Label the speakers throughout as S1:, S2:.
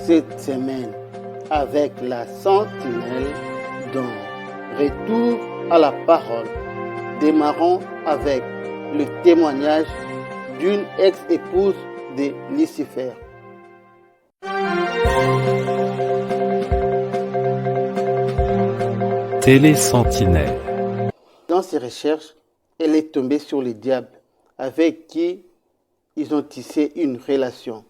S1: cette semaine avec la sentinelle dans Retour à la parole. Démarrons avec le témoignage d'une ex-épouse de Lucifer.
S2: Télé-sentinelle.
S1: Dans ses recherches, elle est tombée sur le diable avec qui ils ont tissé une relation.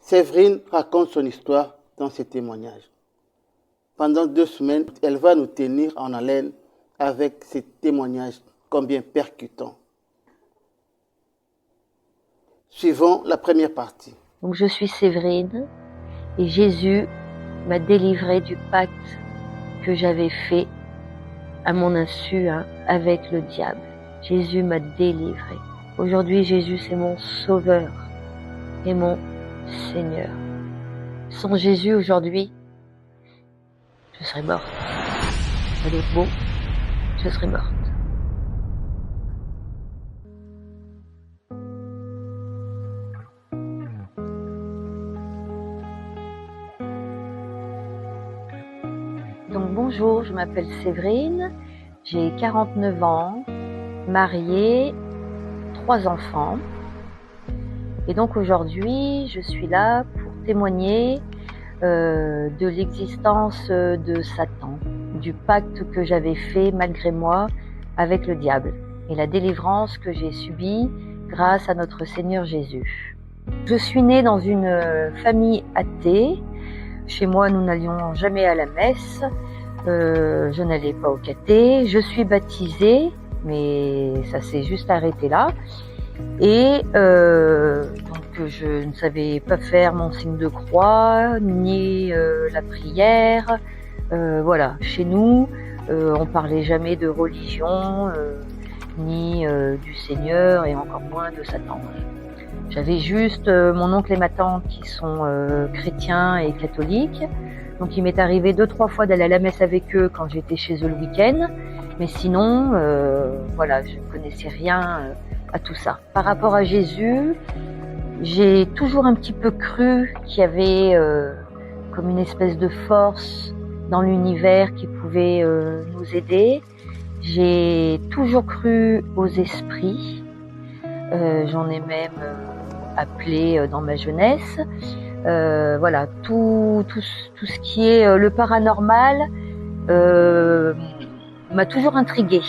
S1: Séverine raconte son histoire dans ses témoignages. Pendant 2 semaines, elle va nous tenir en haleine avec ses témoignages combien percutants. Suivons la première partie.
S3: Donc je suis Séverine et Jésus m'a délivré du pacte que j'avais fait à mon insu avec le diable. Jésus m'a délivré. Aujourd'hui, Jésus, c'est mon sauveur et mon Seigneur. Sans Jésus, aujourd'hui, je serais morte. Pas d'autre mot, je serais morte. Donc bonjour, je m'appelle Séverine, j'ai 49 ans, mariée, 3 enfants. Et donc aujourd'hui, je suis là pour témoigner de l'existence de Satan, du pacte que j'avais fait malgré moi avec le diable et la délivrance que j'ai subie grâce à notre Seigneur Jésus. Je suis née dans une famille athée. Chez moi, nous n'allions jamais à la messe. Je n'allais pas au caté. Je suis baptisée, mais ça s'est juste arrêté là. Et donc je ne savais pas faire mon signe de croix, ni la prière. Voilà, chez nous, on parlait jamais de religion, ni du Seigneur, et encore moins de Satan. J'avais juste mon oncle et ma tante qui sont chrétiens et catholiques. Donc il m'est arrivé 2-3 fois d'aller à la messe avec eux quand j'étais chez eux le week-end. Mais sinon, voilà, je ne connaissais rien à tout ça. Par rapport à Jésus, j'ai toujours un petit peu cru qu'il y avait comme une espèce de force dans l'univers qui pouvait nous aider. J'ai toujours cru aux esprits. J'en ai même appelé dans ma jeunesse. Voilà, tout ce qui est le paranormal m'a toujours intriguée.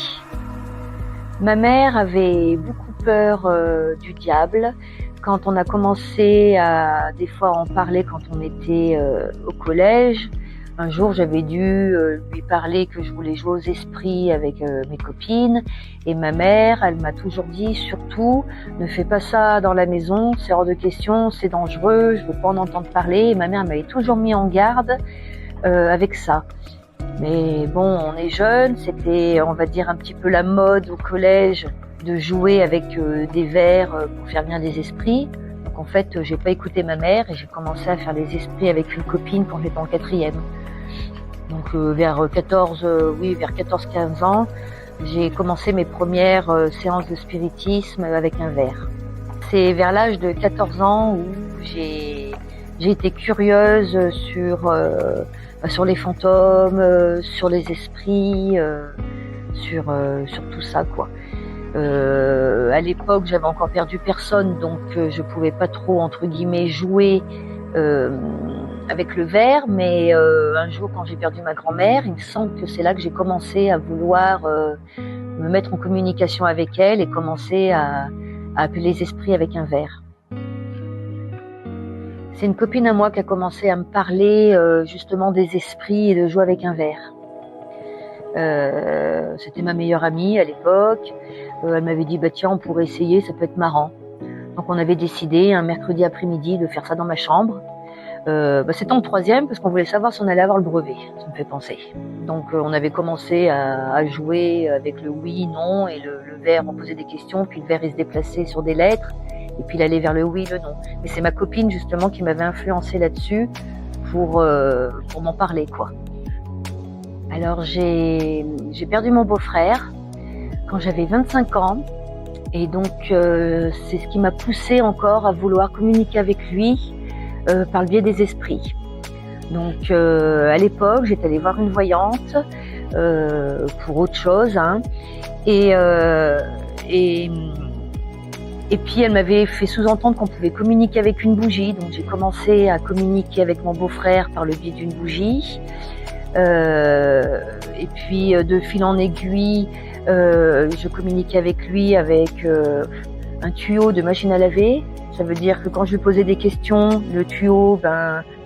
S3: Ma mère avait beaucoup peur du diable. Quand on a commencé à des fois en parler quand on était au collège, un jour j'avais dû lui parler que je voulais jouer aux esprits avec mes copines, et ma mère, elle m'a toujours dit surtout ne fais pas ça dans la maison, c'est hors de question, c'est dangereux, je veux pas en entendre parler. Et ma mère m'avait toujours mis en garde avec ça. Mais bon, on est jeunes, c'était, on va dire, un petit peu la mode au collège de jouer avec des verres pour faire venir des esprits. Donc en fait, j'ai pas écouté ma mère et j'ai commencé à faire les esprits avec une copine quand j'étais en 4e. Donc vers 14-15 ans, j'ai commencé mes premières séances de spiritisme avec un verre. C'est vers l'âge de 14 ans où j'ai été curieuse sur les fantômes, sur les esprits, sur tout ça, quoi. À l'époque, j'avais encore perdu personne, donc je pouvais pas trop, entre guillemets, jouer avec le verre. Mais un jour, quand j'ai perdu ma grand-mère, il me semble que c'est là que j'ai commencé à vouloir me mettre en communication avec elle et commencer à appeler les esprits avec un verre. C'est une copine à moi qui a commencé à me parler justement des esprits et de jouer avec un verre. C'était ma meilleure amie à l'époque. Elle m'avait dit tiens, on pourrait essayer, ça peut être marrant. Donc on avait décidé un mercredi après-midi de faire ça dans ma chambre. C'était en 3e parce qu'on voulait savoir si on allait avoir le brevet, ça me fait penser. Donc on avait commencé à jouer avec le oui, non, et le verre, on posait des questions, puis le verre il se déplaçait sur des lettres, et puis il allait vers le oui, le non. Mais c'est ma copine justement qui m'avait influencé là-dessus pour m'en parler, quoi. Alors j'ai perdu mon beau-frère quand j'avais 25 ans, et donc c'est ce qui m'a poussée encore à vouloir communiquer avec lui, par le biais des esprits. Donc à l'époque, j'étais allée voir une voyante pour autre chose, hein, et puis elle m'avait fait sous-entendre qu'on pouvait communiquer avec une bougie. Donc j'ai commencé à communiquer avec mon beau-frère par le biais d'une bougie. Et puis de fil en aiguille, je communiquais avec lui avec un tuyau de machine à laver. Ça veut dire que quand je lui posais des questions, le tuyau,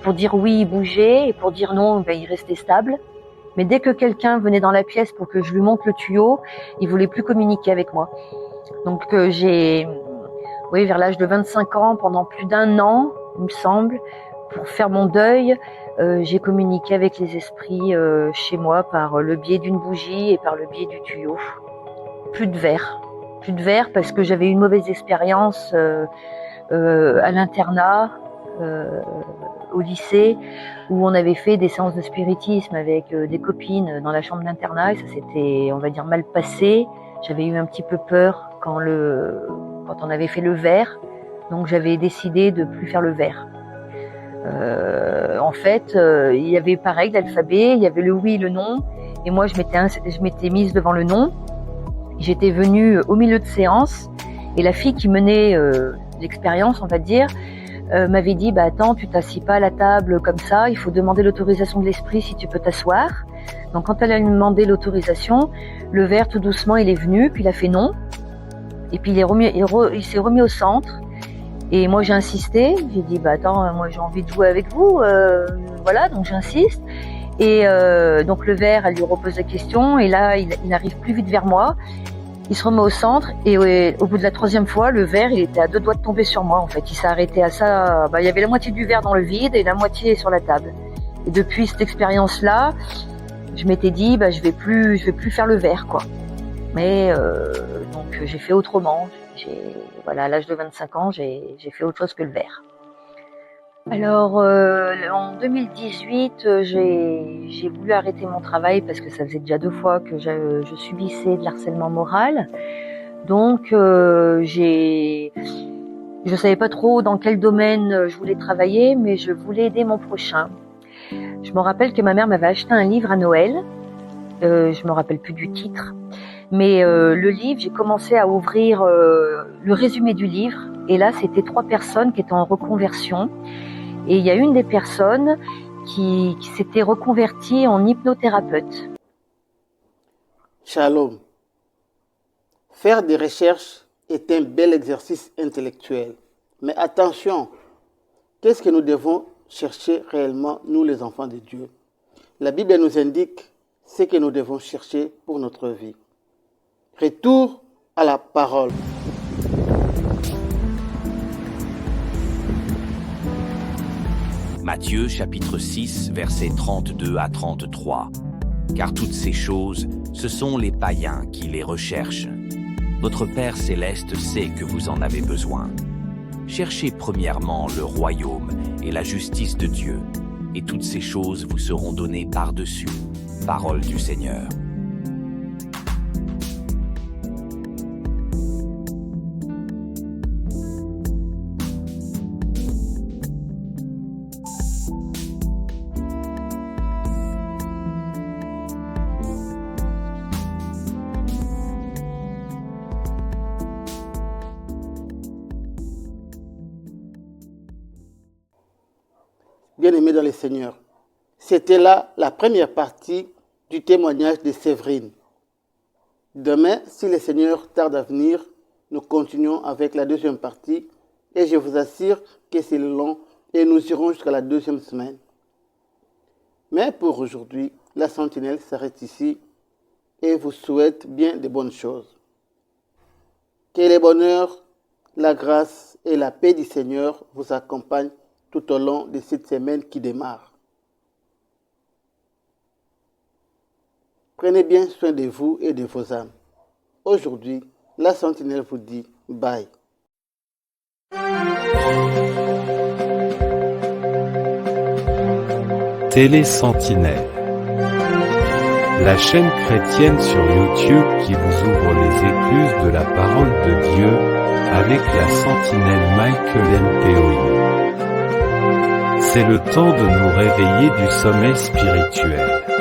S3: pour dire oui, il bougeait, et pour dire non, il restait stable. Mais dès que quelqu'un venait dans la pièce pour que je lui montre le tuyau, il voulait plus communiquer avec moi. Donc vers l'âge de 25 ans, pendant plus d'1 an, il me semble, pour faire mon deuil, j'ai communiqué avec les esprits chez moi par le biais d'une bougie et par le biais du tuyau. Plus de verre parce que j'avais eu une mauvaise expérience à l'internat, au lycée, où on avait fait des séances de spiritisme avec des copines dans la chambre d'internat, et ça s'était, on va dire, mal passé. J'avais eu un petit peu peur quand on avait fait le verre, donc j'avais décidé de plus faire le verre. En fait, il y avait pareil l'alphabet, il y avait le oui et le non, et moi je m'étais mise devant le non. J'étais venue au milieu de séance, et la fille qui menait l'expérience, on va dire, m'avait dit attends, tu t'assis pas à la table comme ça, il faut demander l'autorisation de l'esprit si tu peux t'asseoir. Donc quand elle a demandé l'autorisation, le verre tout doucement il est venu, puis il a fait non, et puis il s'est remis au centre. Et moi j'ai insisté, j'ai dit attends, moi j'ai envie de jouer avec vous, voilà, donc j'insiste. Et donc le verre, elle lui repose la question, et là il arrive plus vite vers moi, il se remet au centre, et au bout de la 3e fois, le verre il était à 2 doigts de tomber sur moi en fait. Il s'est arrêté à ça, il y avait la moitié du verre dans le vide et la moitié sur la table. Et depuis cette expérience-là, je m'étais dit je vais plus faire le verre quoi. Mais donc j'ai fait autrement. À l'âge de 25 ans, j'ai fait autre chose que le verre. Alors en 2018, j'ai voulu arrêter mon travail parce que ça faisait déjà 2 fois que je subissais de l'harcèlement moral. Donc je savais pas trop dans quel domaine je voulais travailler, mais je voulais aider mon prochain. Je me rappelle que ma mère m'avait acheté un livre à Noël. Je me rappelle plus du titre. Mais le livre, j'ai commencé à ouvrir le résumé du livre, et là c'était 3 personnes qui étaient en reconversion, et il y a une des personnes qui s'était reconvertie en hypnothérapeute.
S1: Shalom. Faire des recherches est un bel exercice intellectuel. Mais attention, qu'est-ce que nous devons chercher réellement, nous les enfants de Dieu? La Bible nous indique ce que nous devons chercher pour notre vie. Retour à la parole.
S2: Matthieu chapitre 6, versets 32 à 33. Car toutes ces choses, ce sont les païens qui les recherchent. Votre Père céleste sait que vous en avez besoin. Cherchez premièrement le royaume et la justice de Dieu, et toutes ces choses vous seront données par-dessus. Parole du Seigneur.
S1: Bien-aimés dans le Seigneur, c'était là la première partie du témoignage de Séverine. Demain, si le Seigneur tarde à venir, nous continuons avec la 2e partie, et je vous assure que c'est long et nous irons jusqu'à la 2e semaine. Mais pour aujourd'hui, la sentinelle s'arrête ici et vous souhaite bien de bonnes choses. Que le bonheur, la grâce et la paix du Seigneur vous accompagnent tout au long de cette semaine qui démarre. Prenez bien soin de vous et de vos âmes. Aujourd'hui, la sentinelle vous dit bye.
S2: Télé Sentinelle, la chaîne chrétienne sur YouTube qui vous ouvre les écluses de la parole de Dieu avec la sentinelle Michael M. Peoy.
S4: C'est le temps de nous réveiller du sommeil spirituel.